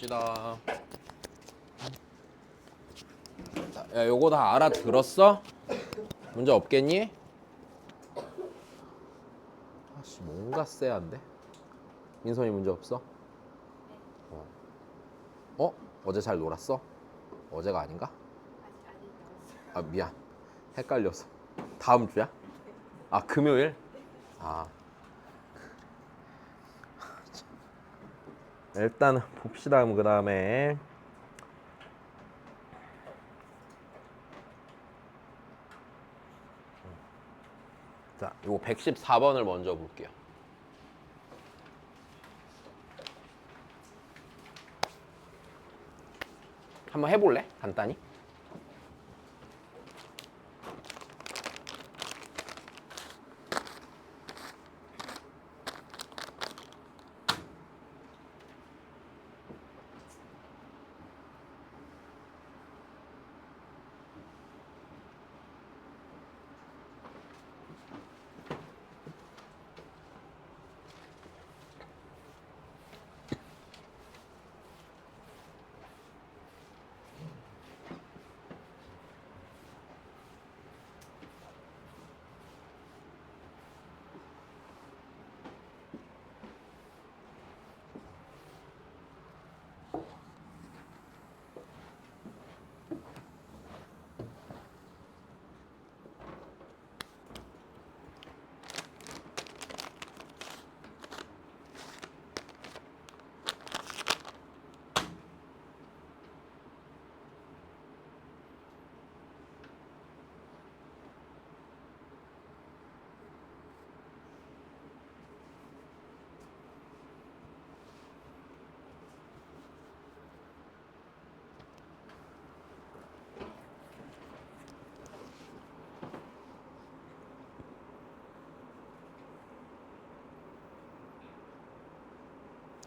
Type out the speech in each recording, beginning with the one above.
봅시다. 자, 야, 요거 다 알아들었어? 문제 없겠니? 아씨, 뭔가 쎄한데? 민선이 문제 없어? 어제 잘 놀았어? 어제가 아닌가? 아, 미안. 헷갈렸어. 다음 주야? 아, 금요일? 아. 일단 봅시다. 그 다음에 자, 요거 114번을 먼저 볼게요. 한번 해볼래? 간단히?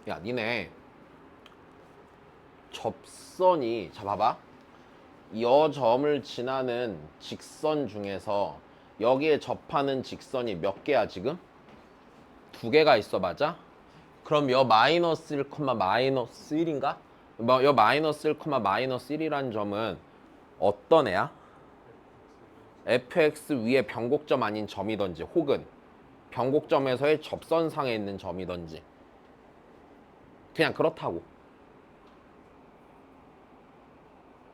야, 니네 접선이, 자 봐봐, 여 점을 지나는 직선 중에서 여기에 접하는 직선이 몇 개야 지금? 두 개가 있어, 맞아? 그럼 여 마이너스 1, 마이너스 1인가? 여 마이너스 1, 마이너스 1이란 점은 어떤 애야? fx 위에 변곡점 아닌 점이던지 혹은 변곡점에서의 접선상에 있는 점이던지 그냥 그렇다고.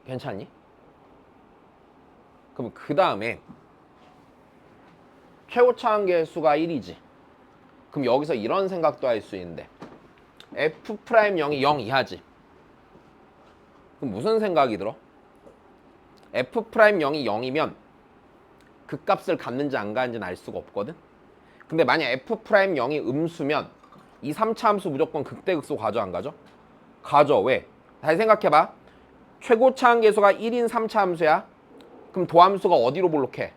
괜찮니? 그럼 그 다음에 최고차항 수가 1이지. 그럼 여기서 이런 생각도 할 수 있는데 f'0이 0 이하지. 그럼 무슨 생각이 들어? f'0이 0이면 그 값을 갖는지 안 갖는지는 알 수가 없거든. 근데 만약 f'0이 음수면 이 3차 함수 무조건 극대극소 가져 안 가져? 가져. 왜? 다시 생각해봐. 최고차항 계수가 1인 3차 함수야. 그럼 도함수가 어디로 볼록해?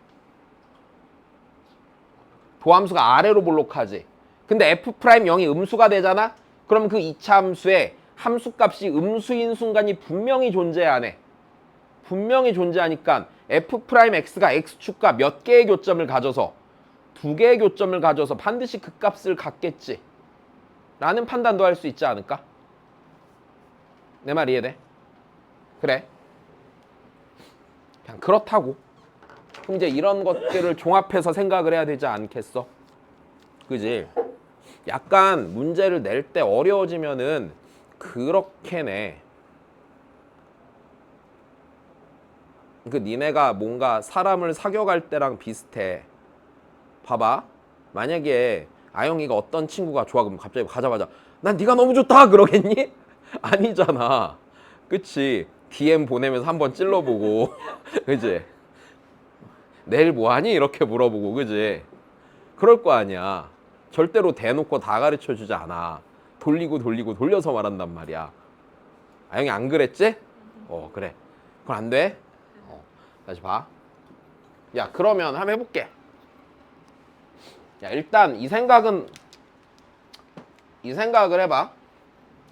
도함수가 아래로 볼록하지. 근데 f'0이 음수가 되잖아? 그럼 그 2차 함수에 함수값이 음수인 순간이 분명히 존재해 안 해? 분명히 존재하니까 f'x가 x축과 몇 개의 교점을 가져서 두 개의 교점을 가져서 반드시 그 값을 갖겠지 라는 판단도 할 수 있지 않을까? 내 말 이해돼? 그래. 그냥 그렇다고. 그럼 이제 이런 것들을 종합해서 생각을 해야 되지 않겠어? 그지? 약간 문제를 낼 때 어려워지면은 그렇게 내. 그 니네가 뭔가 사람을 사귀어갈 때랑 비슷해. 봐봐. 만약에 아영이가 어떤 친구가 좋아 그러면 갑자기 가자마자 난 네가 너무 좋다 그러겠니? 아니잖아. 그치? DM 보내면서 한번 찔러보고 그치? 내일 뭐하니? 이렇게 물어보고 그치? 그럴 거 아니야. 절대로 대놓고 다 가르쳐주지 않아. 돌리고 돌려서 말한단 말이야. 아영이 안 그랬지? 그래. 그건 안 돼? 다시 봐. 야, 그러면 한번 해볼게. 야, 일단 이 생각을 해봐.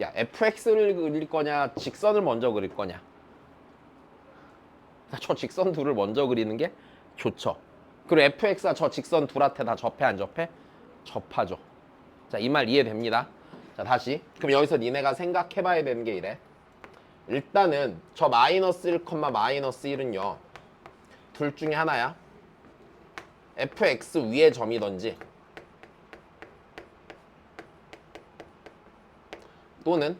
야, fx를 그릴 거냐 직선을 먼저 그릴 거냐. 저 직선 둘을 먼저 그리는 게 좋죠. 그리고 fx가 저 직선 둘한테 다 접해 안 접해? 접하죠. 자, 이 말 이해됩니다. 자, 다시. 그럼 여기서 니네가 생각해봐야 되는 게 이래. 일단은 저 마이너스 1, 마이너스 1은요. 둘 중에 하나야. fx 위의 점이던지 또는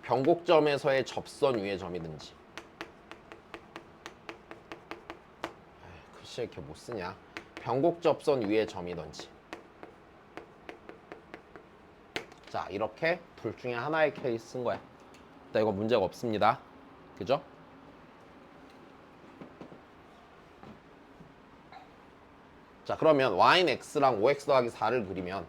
변곡점에서의 접선 위의 점이든지. 글씨 이렇게 못 쓰냐. 변곡접선 위의 점이든지. 자, 이렇게 둘 중에 하나의 케이스 쓴 거야. 일단 이거 문제가 없습니다. 그죠? 자, 그러면 y는 x랑 5x 더하기 4를 그리면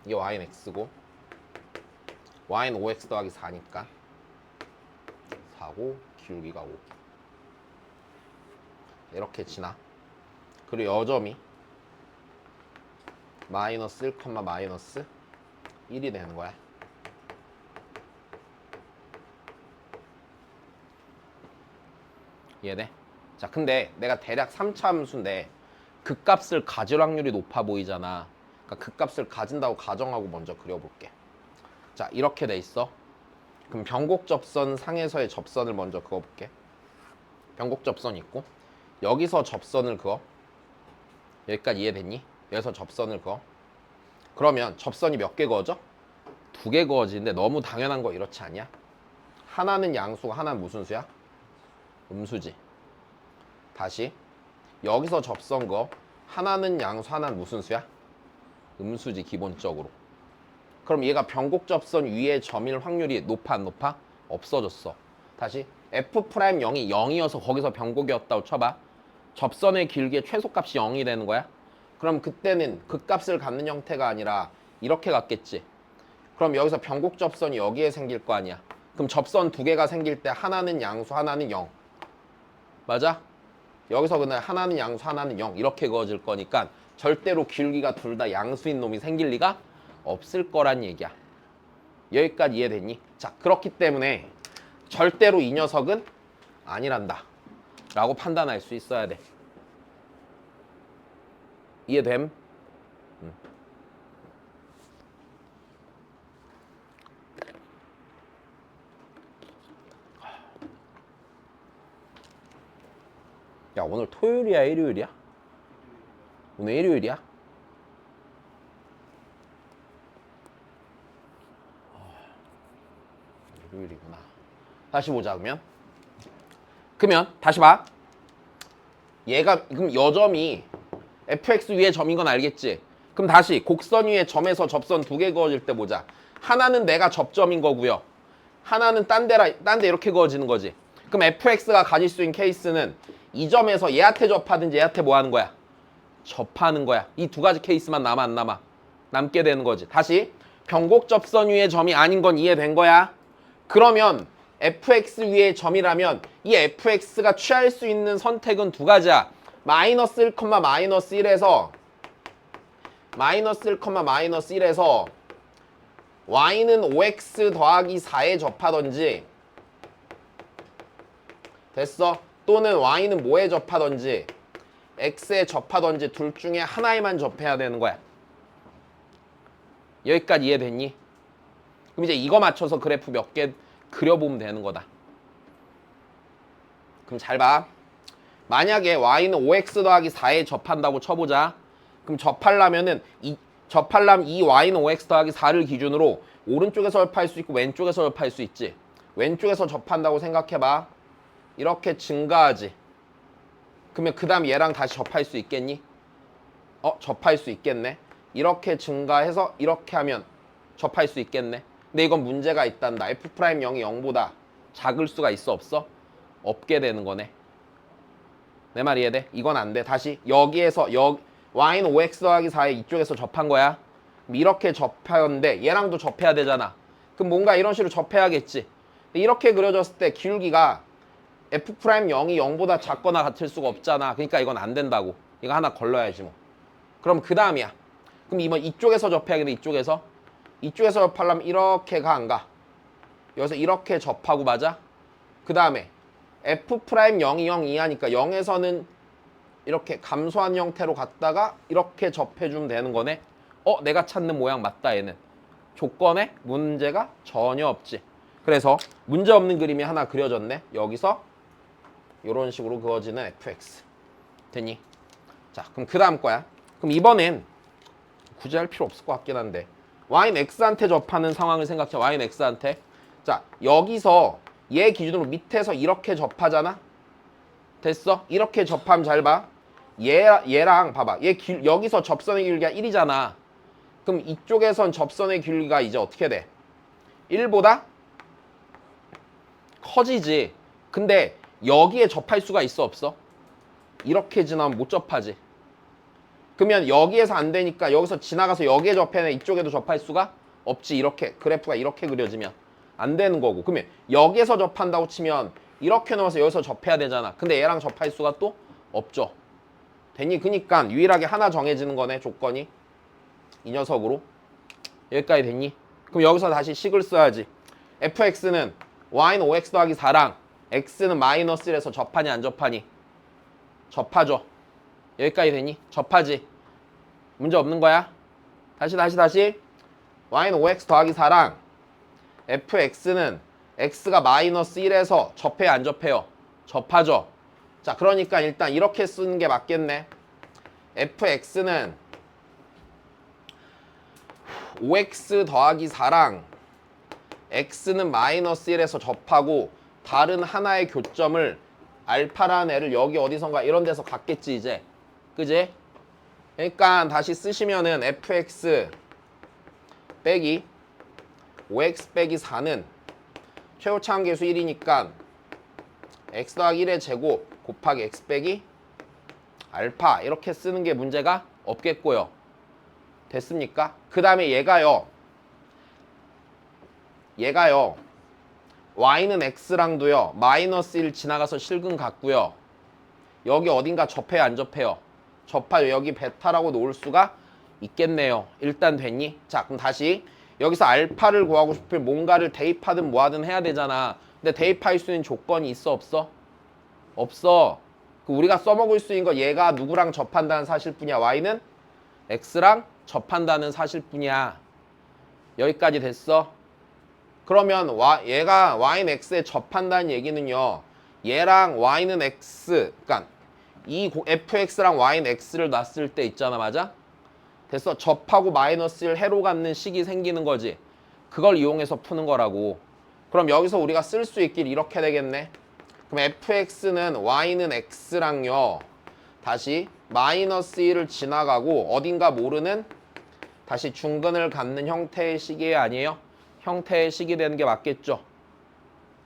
이게 y는 x고 y는 5x 더하기 4니까 4고 기울기가 5 이렇게 지나. 그리고 여점이 마이너스 1, 마이너스 1이 되는 거야. 이해돼? 자, 근데 내가 대략 3차 함수인데 극값을 가질 확률이 높아 보이잖아. 그러니까 극값을 가진다고 가정하고 먼저 그려볼게. 자, 이렇게 돼 있어. 그럼 변곡접선 상에서의 접선을 먼저 그어볼게. 변곡접선 있고 여기서 접선을 그어. 여기까지 이해됐니? 여기서 접선을 그어. 그러면 접선이 몇 개 그어져? 2개 그어지는데 너무 당연한 거 이렇지 않냐? 하나는 양수고 하나는 무슨 수야? 음수지. 다시 여기서 접선 그어. 하나는 양수 하나는 무슨 수야? 음수지 기본적으로. 그럼 얘가 변곡접선 위의 점일 확률이 높아 안 높아? 없어졌어. 다시 F'0이 0이어서 거기서 변곡이었다고 쳐봐. 접선의 길기의 최소값이 0이 되는 거야. 그럼 그때는 극값을 갖는 형태가 아니라 이렇게 갖겠지. 그럼 여기서 변곡접선이 여기에 생길 거 아니야. 그럼 접선 2개가 생길 때 하나는 양수 하나는 0. 맞아? 여기서 그냥 하나는 양수 하나는 0 이렇게 그어질 거니까 절대로 길기가 둘 다 양수인 놈이 생길 리가 없을 거란 얘기야. 여기까지 이해됐니? 자, 그렇기 때문에 절대로 이 녀석은 아니란다 라고 판단할 수 있어야 돼. 이해됨? 야, 오늘 토요일이야 일요일이야? 오늘 일요일이야? 일요일이구나. 다시 보자. 그러면 다시 봐. 얘가 그럼 여점이 fx 위의 점인 건 알겠지? 그럼 다시 곡선 위에 점에서 접선 2개 그어질 때 보자. 하나는 내가 접점인 거고요. 하나는 딴 데 이렇게 그어지는 거지. 그럼 fx가 가질 수 있는 케이스는 이 점에서 얘한테 접하든지 얘한테 뭐 하는 거야? 접하는 거야. 이 2가지 케이스만 남아 안 남아? 남게 되는 거지. 다시 변곡 접선 위의 점이 아닌 건 이해된 거야. 그러면 fx 위의 점이라면 이 fx가 취할 수 있는 선택은 2가지야. 마이너스 1, 마이너스 1에서 y는 5x 더하기 4에 접하던지 됐어? 또는 y는 뭐에 접하던지 x에 접하던지 둘 중에 하나에만 접해야 되는 거야. 여기까지 이해됐니? 그럼 이제 이거 맞춰서 그래프 몇 개 그려보면 되는 거다. 그럼 잘 봐. 만약에 y는 5x 더하기 4에 접한다고 쳐보자. 그럼 접하려면 이 y는 5x 더하기 4를 기준으로 오른쪽에서 접할 수 있고 왼쪽에서 접할 수 있지. 왼쪽에서 접한다고 생각해봐. 이렇게 증가하지. 그러면 그 다음 얘랑 다시 접할 수 있겠니? 접할 수 있겠네. 이렇게 증가해서 이렇게 하면 접할 수 있겠네. 근데 이건 문제가 있단다. F'0이 0보다 작을 수가 있어 없어? 없게 되는 거네. 내 말 이해돼? 이건 안 돼. 다시 여기에서 y는 5x 더하기 4에 이쪽에서 접한 거야. 이렇게 접하는데 얘랑도 접해야 되잖아. 그럼 뭔가 이런 식으로 접해야겠지. 근데 이렇게 그려졌을 때 기울기가 F'0이 0보다 작거나 같을 수가 없잖아. 그러니까 이건 안 된다고. 이거 하나 걸러야지 뭐. 그럼 그 다음이야. 그럼 이쪽에서 접해야겠네. 이쪽에서 접하려면 이렇게 가 안 가? 여기서 이렇게 접하고 맞아? 그 다음에 F' 0이 0, 2 하니까 0에서는 이렇게 감소한 형태로 갔다가 이렇게 접해주면 되는 거네. 내가 찾는 모양 맞다 얘는. 조건에 문제가 전혀 없지. 그래서 문제 없는 그림이 하나 그려졌네. 여기서 이런 식으로 그어지는 fx. 됐니? 자, 그럼 그 다음 거야. 그럼 이번엔 굳이 할 필요 없을 것 같긴 한데 y는 x한테 접하는 상황을 생각해. y는 x한테. 자, 여기서 얘 기준으로 밑에서 이렇게 접하잖아. 됐어? 이렇게 접하면 잘 봐. 얘랑 봐봐. 여기서 접선의 길이가 1이잖아. 그럼 이쪽에선 접선의 길이가 이제 어떻게 돼? 1보다 커지지. 근데 여기에 접할 수가 있어 없어? 이렇게 지나면 못 접하지. 그러면 여기에서 안 되니까 여기서 지나가서 여기에 접해내 이쪽에도 접할 수가 없지. 이렇게 그래프가 이렇게 그려지면 안 되는 거고. 그러면 여기에서 접한다고 치면 이렇게 넘어서 여기서 접해야 되잖아. 근데 얘랑 접할 수가 또 없죠. 되니? 그니까 유일하게 하나 정해지는 거네. 조건이 이 녀석으로. 여기까지 됐니? 그럼 여기서 다시 식을 써야지. fx는 y는 5x 더하기 4랑 x는 마이너스 1에서 접하니 안 접하니? 접하죠. 여기까지 되니? 접하지. 문제 없는 거야. 다시 y는 5x 더하기 4랑 fx는 x가 마이너스 1에서 접해요 안 접해요? 접하죠. 자, 그러니까 일단 이렇게 쓰는 게 맞겠네. fx는 5x 더하기 4랑 x는 마이너스 1에서 접하고 다른 하나의 교점을 알파라는 애를 여기 어디선가 이런 데서 갖겠지 이제. 그지? 그러니까 다시 쓰시면은 fx 빼기 5x 빼기 4는 최고차함계수 1이니까 x 더하기 1의 제곱 곱하기 x 빼기 알파 이렇게 쓰는 게 문제가 없겠고요. 됐습니까? 그 다음에 얘가요 y는 x랑도요 마이너스 1 지나가서 실근 같고요. 여기 어딘가 접해요 안 접해요? 접하요. 여기 베타라고 놓을 수가 있겠네요. 일단 됐니? 자, 그럼 다시 여기서 알파를 구하고 싶으면 뭔가를 대입하든 뭐하든 해야 되잖아. 근데 대입할 수 있는 조건이 있어 없어? 없어. 그 우리가 써먹을 수 있는 거 얘가 누구랑 접한다는 사실뿐이야. y는 x랑 접한다는 사실뿐이야. 여기까지 됐어? 그러면 얘가 y는 x에 접한다는 얘기는요. 얘랑 y는 x, 그러니까 이 fx랑 y는 x를 놨을 때 있잖아. 맞아? 됐어? 접하고 마이너스 1 해로 갖는 식이 생기는 거지. 그걸 이용해서 푸는 거라고. 그럼 여기서 우리가 쓸 수 있길 이렇게 되겠네. 그럼 fx는 y는 x랑요. 다시 마이너스 1을 지나가고 어딘가 모르는 다시 중근을 갖는 형태의 식이 아니에요? 형태의 식이 되는 게 맞겠죠.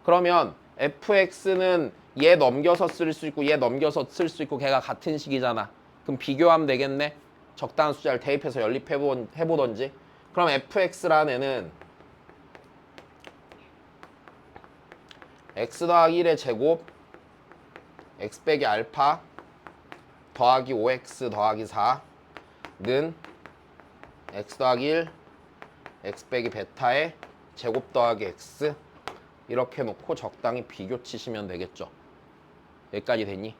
그러면 fx는 얘 넘겨서 쓸 수 있고 얘 넘겨서 쓸 수 있고 걔가 같은 식이잖아. 그럼 비교하면 되겠네. 적당한 숫자를 대입해서 연립해보던지. 그럼 fx라는 애는 x 더하기 1의 제곱 x 빼기 알파 더하기 5x 더하기 4는 x 더하기 1 x 빼기 베타의 제곱 더하기 x 이렇게 놓고 적당히 비교 치시면 되겠죠. 여기까지 됐니?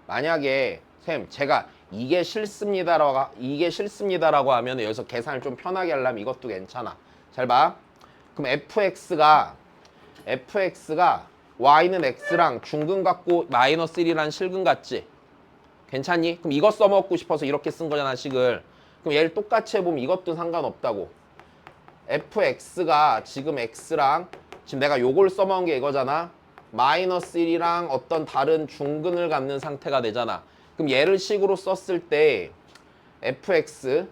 만약에 쌤 제가 이게 싫습니다라고 하면 여기서 계산을 좀 편하게 하려면 이것도 괜찮아. 잘 봐. 그럼 fx가 y는 x랑 중근 같고 마이너스 1이란 실근 같지? 괜찮니? 그럼 이거 써먹고 싶어서 이렇게 쓴 거잖아 식을. 그럼 얘를 똑같이 해보면 이것도 상관없다고. fx가 지금 x랑 지금 내가 요걸 써먹은 게 이거잖아. 마이너스 1이랑 어떤 다른 중근을 갖는 상태가 되잖아. 그럼 얘를 식으로 썼을 때 fx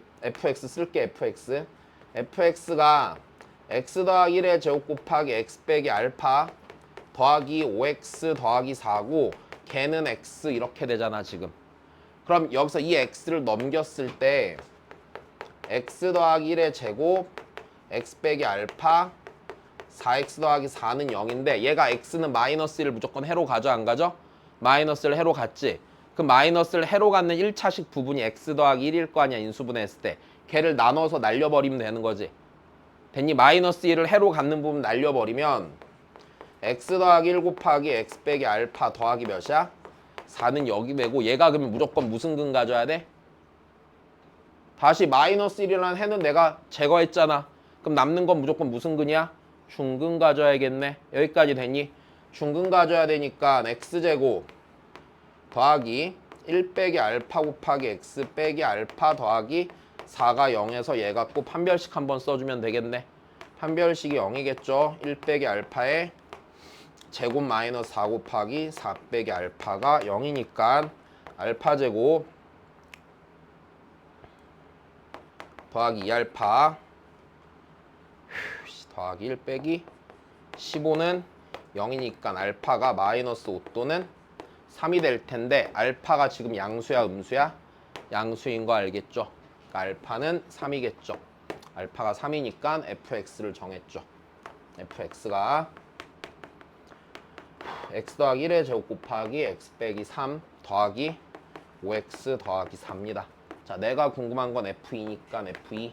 쓸게. fx가 x 더하기 1의 제곱 곱하기 x 빼기 알파 더하기 5x 더하기 4고 걔는 x 이렇게 되잖아 지금. 그럼 여기서 이 x를 넘겼을 때 x 더하기 1의 제곱 x 빼기 알파 4x 더하기 4는 0인데 얘가 x는 마이너스 1을 무조건 해로 가져 안 가져? 마이너스를 해로 갔지. 그 마이너스를 해로 갖는 1차식 부분이 x 더하기 1일 거 아니야 인수분해했을 때. 걔를 나눠서 날려버리면 되는 거지. 됐니? 마이너스 1을 해로 갖는 부분 날려버리면 x 더하기 1 곱하기 x 빼기 알파 더하기 몇이야? 4는 여기 되고 얘가 그러면 무조건 무슨 근 가져야 돼? 다시 마이너스 1이라는 해는 내가 제거했잖아. 그럼 남는 건 무조건 무슨 근이야? 중근 가져야겠네. 여기까지 됐니? 중근 가져야 되니까 x제곱 더하기 1 빼기 알파 곱하기 x 빼기 알파 더하기 4가 0에서 얘 갖고 판별식 한번 써주면 되겠네. 판별식이 0이겠죠. 1 빼기 알파에 제곱 마이너스 4 곱하기 4 빼기 알파가 0이니까 알파 제곱 더하기 2알파 더하기 1 빼기 15는 0이니까 알파가 마이너스 5 또는 3이 될 텐데 알파가 지금 양수야 음수야? 양수인 거 알겠죠? 그러니까 알파는 3이겠죠. 알파가 3이니까 fx를 정했죠. fx가 x 더하기 1의 제곱 곱하기 x 빼기 3 더하기 5x 더하기 4입니다. 자, 내가 궁금한 건 f2니까 f2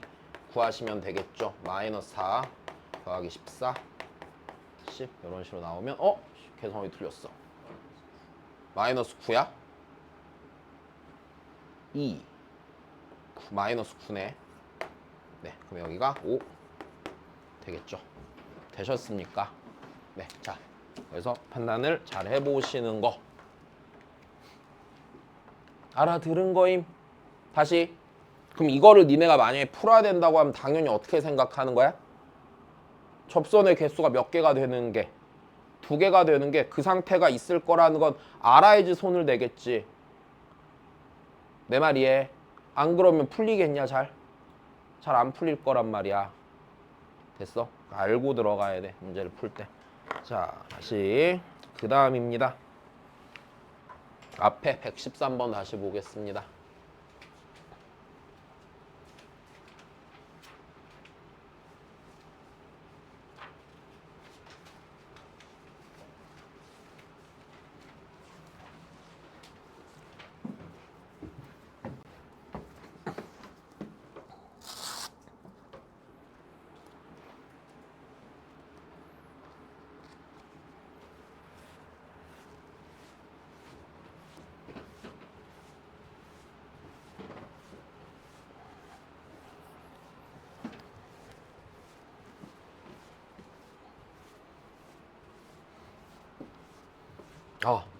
구하시면 되겠죠. 마이너스 4 더하기 14 10 이런 식으로 나오면 계산이 틀렸어. 마이너스 9야? 2 마이너스 9네. 네, 그럼 여기가 5 되겠죠. 되셨습니까? 네, 자, 그래서 판단을 잘 해보시는 거 알아들은 거임. 다시 그럼 이거를 니네가 만약에 풀어야 된다고 하면 당연히 어떻게 생각하는 거야? 접선의 개수가 몇 개가 되는 게 2개가 되는 게 그 상태가 있을 거라는 건 알아야지 손을 대겠지. 내 말이에. 안 그러면 풀리겠냐 잘? 잘 안 풀릴 거란 말이야. 됐어? 알고 들어가야 돼 문제를 풀 때. 자, 다시 그 다음입니다. 앞에 113번 다시 보겠습니다.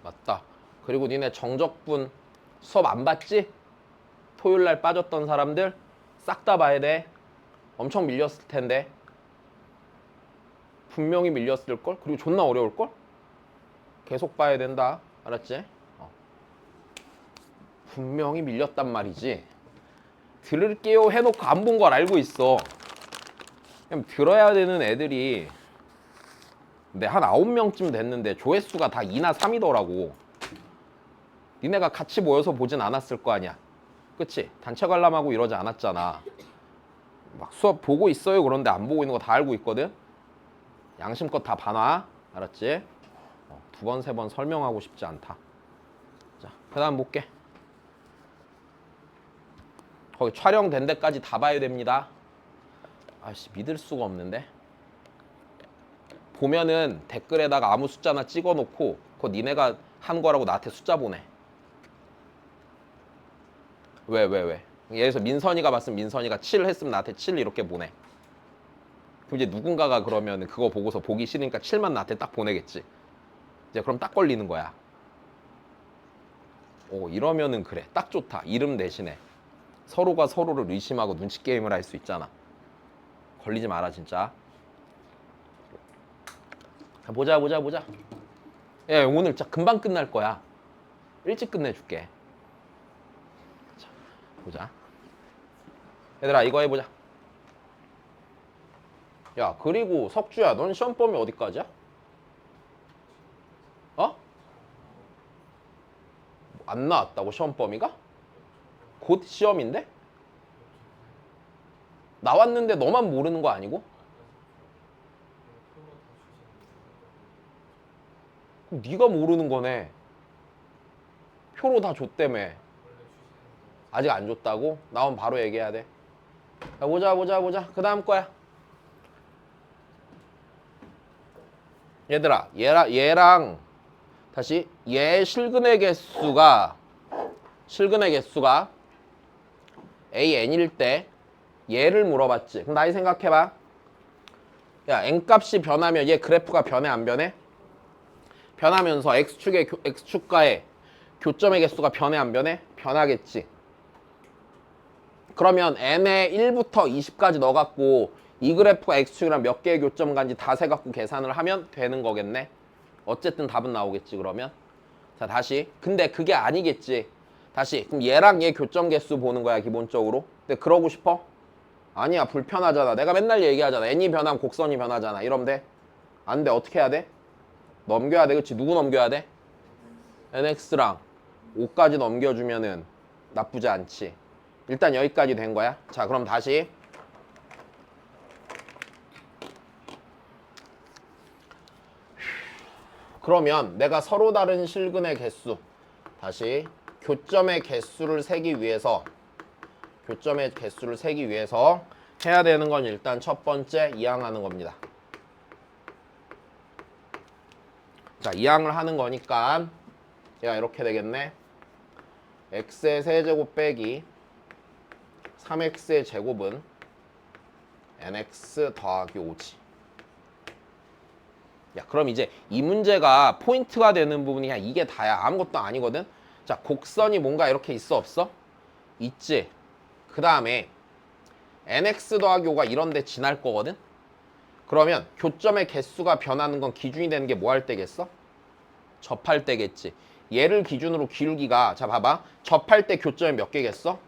맞다. 그리고 니네 정적분 수업 안 봤지? 토요일날 빠졌던 사람들 싹 다 봐야 돼. 엄청 밀렸을 텐데. 분명히 밀렸을걸? 그리고 존나 어려울걸? 계속 봐야 된다. 알았지? 분명히 밀렸단 말이지. 들을게요 해놓고 안 본 걸 알고 있어. 그냥 들어야 되는 애들이 근데 한 9명쯤 됐는데 조회수가 다 2나 3이더라고. 니네가 같이 모여서 보진 않았을 거 아니야. 그치? 단체 관람하고 이러지 않았잖아. 막 수업 보고 있어요 그런데 안 보고 있는 거 다 알고 있거든. 양심껏 다 봐놔. 알았지? 2번, 3번 설명하고 싶지 않다. 자, 그 다음 볼게. 거기 촬영된 데까지 다 봐야 됩니다. 아씨 믿을 수가 없는데. 보면은 댓글에다가 아무 숫자나 찍어놓고 그거 니네가 한 거라고 나한테 숫자 보내. 왜? 예를 들어서 민선이가 봤으면 민선이가 7 했으면 나한테 7 이렇게 보내. 그럼 이제 누군가가 그러면 그거 보고서 보기 싫으니까 7만 나한테 딱 보내겠지. 이제 그럼 딱 걸리는 거야. 이러면은 그래. 딱 좋다. 이름 대신에 서로가 서로를 의심하고 눈치 게임을 할 수 있잖아. 걸리지 마라 진짜. 보자. 야, 오늘 진짜 금방 끝날 거야. 일찍 끝내줄게. 자, 보자. 얘들아 이거 해보자. 야, 그리고 석주야, 넌 시험 범위 어디까지야? 안 나왔다고 시험 범위가? 곧 시험인데? 나왔는데 너만 모르는 거 아니고? 그럼 네가 모르는 거네. 표로 다 줬다며. 아직 안 줬다고? 나오면 바로 얘기해야 돼. 자, 보자. 그 다음 거야. 얘들아, 얘랑 다시 얘 실근의 개수가 AN일 때 얘를 물어봤지. 그럼 나이 생각해봐. 야, N값이 변하면 얘 그래프가 변해 안 변해? 변하면서 X축과의 교점의 개수가 변해 안 변해? 변하겠지. 그러면 N에 1부터 20까지 넣어갖고 이 그래프가 X축이랑 몇 개의 교점 간지 다 세갖고 계산을 하면 되는 거겠네. 어쨌든 답은 나오겠지 그러면. 자 다시. 근데 그게 아니겠지. 다시. 그럼 얘랑 얘 교점 개수 보는 거야 기본적으로. 근데 그러고 싶어? 아니야 불편하잖아. 내가 맨날 얘기하잖아. N이 변하면 곡선이 변하잖아. 이러면 돼? 안 돼. 어떻게 해야 돼? 넘겨야 돼. 그치? 누구 넘겨야 돼? NX랑 5까지 넘겨주면은 나쁘지 않지. 일단 여기까지 된 거야. 자 그럼 다시. 그러면 내가 서로 다른 실근의 개수, 다시 교점의 개수를 세기 위해서 해야 되는 건 일단 첫 번째 이항하는 겁니다. 자 이항을 하는 거니까 얘가 이렇게 되겠네. x의 세제곱 빼기 3x의 제곱은 nx 더하기 5지. 야 그럼 이제 이 문제가 포인트가 되는 부분이 그냥 이게 다야. 아무것도 아니거든. 자 곡선이 뭔가 이렇게 있어 없어? 있지. 그 다음에 nx 더하기 5가 이런 데 지날 거거든. 그러면 교점의 개수가 변하는 건 기준이 되는 게 뭐 할 때겠어? 접할 때겠지. 얘를 기준으로 기울기가, 자 봐봐, 접할 때 교점이 몇 개겠어?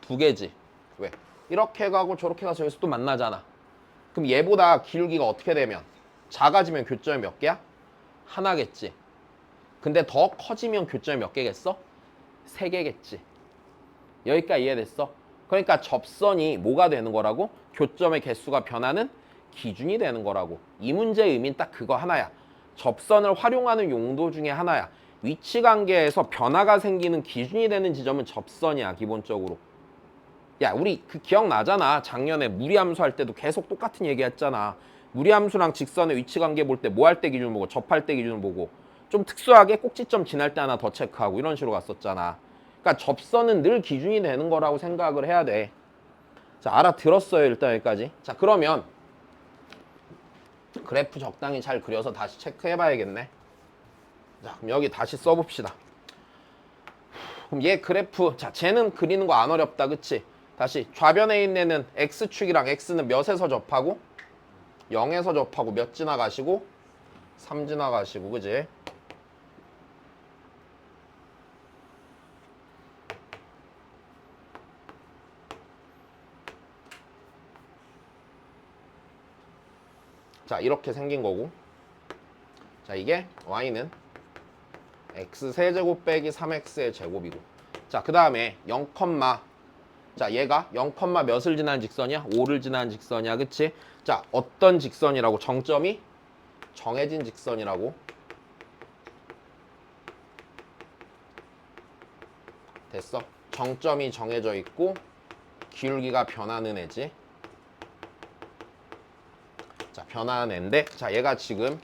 2개지. 왜? 이렇게 가고 저렇게 가서 여기서 또 만나잖아. 그럼 얘보다 기울기가 어떻게 되면? 작아지면 교점이 몇 개야? 하나겠지. 근데 더 커지면 교점이 몇 개겠어? 3개겠지. 여기까지 이해됐어? 그러니까 접선이 뭐가 되는 거라고? 교점의 개수가 변하는 기준이 되는 거라고. 이 문제의 의미는 딱 그거 하나야. 접선을 활용하는 용도 중에 하나야. 위치 관계에서 변화가 생기는 기준이 되는 지점은 접선이야 기본적으로. 야 우리 그 기억나잖아. 작년에 무리함수 할 때도 계속 똑같은 얘기 했잖아. 무리함수랑 직선의 위치 관계 볼 때 뭐 할 때 기준을 보고 접할 때 기준을 보고 좀 특수하게 꼭지점 지날 때 하나 더 체크하고 이런 식으로 갔었잖아. 그러니까 접선은 늘 기준이 되는 거라고 생각을 해야 돼. 자 알아들었어요 일단 여기까지. 자 그러면 그래프 적당히 잘 그려서 다시 체크해 봐야겠네. 자 그럼 여기 다시 써봅시다. 그럼 얘 그래프, 자 쟤는 그리는 거 안 어렵다 그치? 다시 좌변에 있는 애는 x축이랑 x는 몇에서 접하고? 0에서 접하고 몇 지나가시고? 3 지나가시고 그지? 자 이렇게 생긴 거고, 자 이게 y는 x 세제곱 빼기 3x의 제곱이고, 자 그 다음에 0, 자 얘가 0, 몇을 지나는 직선이야? 5를 지나는 직선이야 그치? 자 어떤 직선이라고? 정점이 정해진 직선이라고. 됐어? 정점이 정해져 있고 기울기가 변하는 애지. 자 변하는 애인데, 자 얘가 지금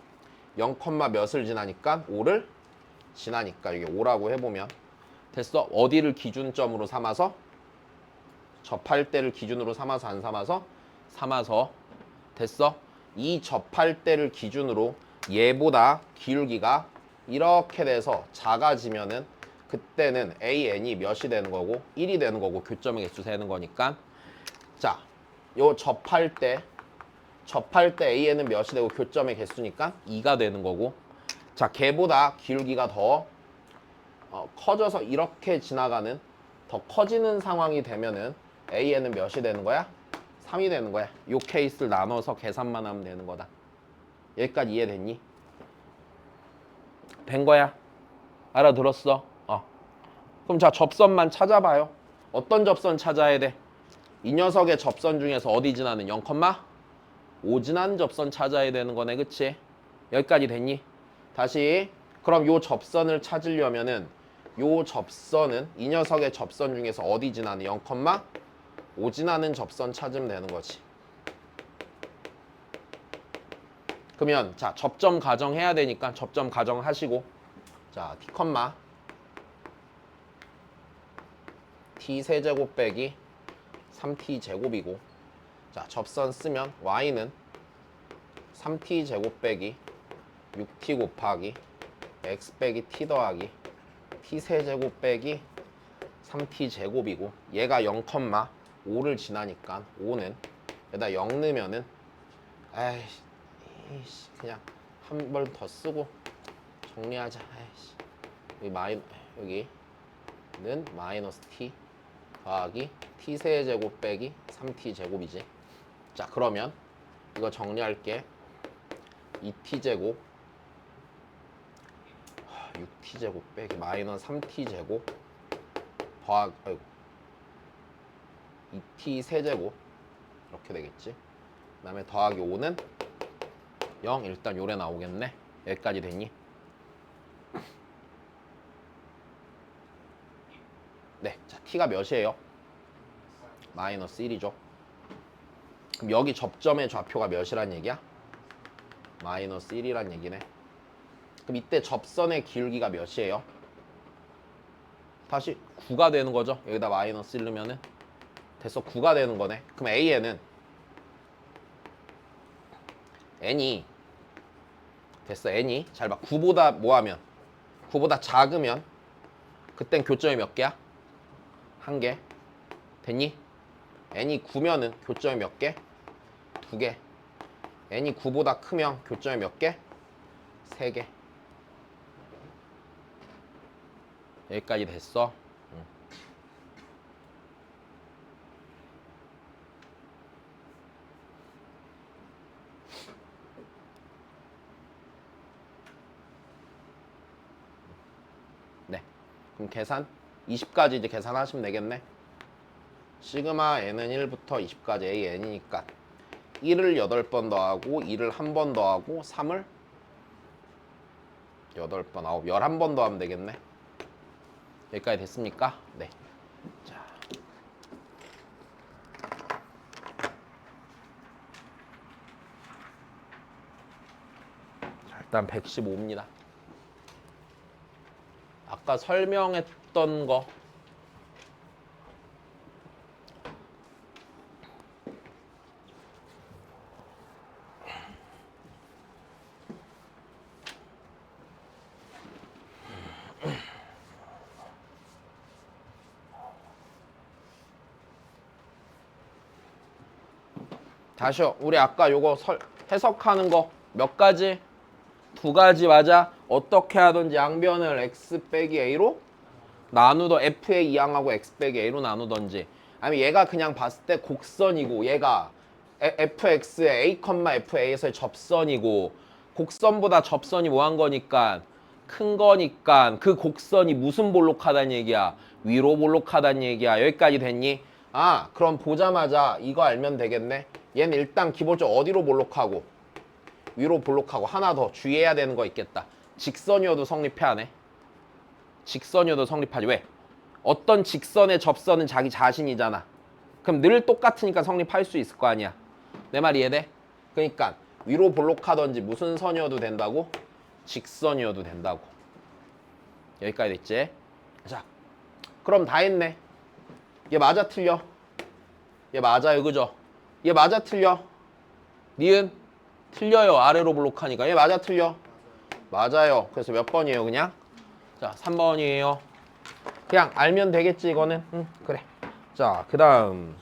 0, 몇을 지나니까 5를 지나니까 이게 5라고 해보면 됐어? 어디를 기준점으로 삼아서? 접할 때를 기준으로 삼아서 안 삼아서? 삼아서. 됐어? 이 접할 때를 기준으로 얘보다 기울기가 이렇게 돼서 작아지면은 그때는 AN이 몇이 되는 거고 1이 되는 거고 교점의 개수 세는 거니까. 자, 요 접할 때 AN은 몇이 되고 교점의 개수니까 2가 되는 거고, 자 걔보다 기울기가 더 커져서 이렇게 지나가는, 더 커지는 상황이 되면은 AN은 몇이 되는 거야? 3이 되는 거야. 요 케이스를 나눠서 계산만 하면 되는 거다. 여기까지 이해됐니? 된 거야? 알아들었어? 그럼 자 접선만 찾아봐요. 어떤 접선 찾아야 돼? 이 녀석의 접선 중에서 어디 지나는 0, 5 지나는 접선 찾아야 되는 거네 그치? 여기까지 됐니? 다시. 그럼 요 접선을 찾으려면은 요 접선은 이 녀석의 접선 중에서 어디 지나는 0, 5 지나는 접선 찾으면 되는 거지. 그러면 자 접점 가정해야 되니까 접점 가정하시고 자 t, t 세제곱 빼기 3t 제곱이고 자 접선 쓰면 y는 3t 제곱 빼기 6t 곱하기 x 빼기 t 더하기 t 세제곱 빼기 3t 제곱이고 얘가 0,5를 지나니까 5는 여기다 0 넣으면은 에이씨 그냥 한 번 더 쓰고 정리하자. 에이씨 여기는 마이너스 t 더하기 t 세제곱 빼기 3t 제곱이지. 자 그러면 이거 정리할게. 2t 제곱 6t 제곱 빼기 마이너스 3t 제곱 더하기 2t 세제곱 이렇게 되겠지. 그 다음에 더하기 5는 0 일단 요래 나오겠네. 여기까지 됐니? 네, 자 t가 몇이에요? 마이너스 1이죠. 그럼 여기 접점의 좌표가 몇이란 얘기야? 마이너스 1이란 얘기네. 그럼 이때 접선의 기울기가 몇이에요? 다시 9가 되는 거죠. 여기다 마이너스 1 넣으면은 됐어. 9가 되는 거네. 그럼 A에는 n이 됐어. n이 잘 봐. 9보다 뭐하면 9보다 작으면 그땐 교점이 몇 개야? 1개. 됐니? n이 9면은 교점이 몇 개? 2개. n이 9보다 크면 교점이 몇 개? 3개. 여기까지 됐어. 네. 그럼 계산 20까지 이제 계산하시면 되겠네. 시그마 n은 1부터 20까지 a n이니까 1을 8번 더하고 2를 1번 더하고 3을 8번, 9, 11번 더하면 되겠네. 여기까지 됐습니까? 네. 자. 일단 115입니다. 아까 설명했던 거 다시요. 우리 아까 요거 해석하는 거 몇 가지? 2가지 맞아. 어떻게 하든지 양변을 x 빼기 a로 나누던 f의 이항하고 x 빼기 a로 나누던지 아니면 얘가 그냥 봤을 때 곡선이고 얘가 fx의 a, fa에서의 접선이고 곡선보다 접선이 뭐한 거니까 큰 거니까 그 곡선이 무슨 볼록하다는 얘기야? 위로 볼록하다는 얘기야. 여기까지 됐니? 아 그럼 보자마자 이거 알면 되겠네. 얘는 일단 기본적으로 어디로 볼록하고 위로 볼록하고 하나 더 주의해야 되는 거 있겠다. 직선이어도 성립해 안 해? 직선이어도 성립하지. 왜? 어떤 직선의 접선은 자기 자신이잖아. 그럼 늘 똑같으니까 성립할 수 있을 거 아니야. 내 말 이해돼? 그러니까 위로 볼록하던지 무슨 선이어도 된다고? 직선이어도 된다고. 여기까지 됐지? 자, 그럼 다 했네. 얘 맞아 틀려? 얘 맞아요 그죠? 얘 맞아 틀려? 니은? 틀려요. 아래로 볼록하니까. 얘 맞아 틀려? 맞아요. 그래서 몇 번이에요 그냥? 자 3번이에요. 그냥 알면 되겠지 이거는. 그래. 자 그 다음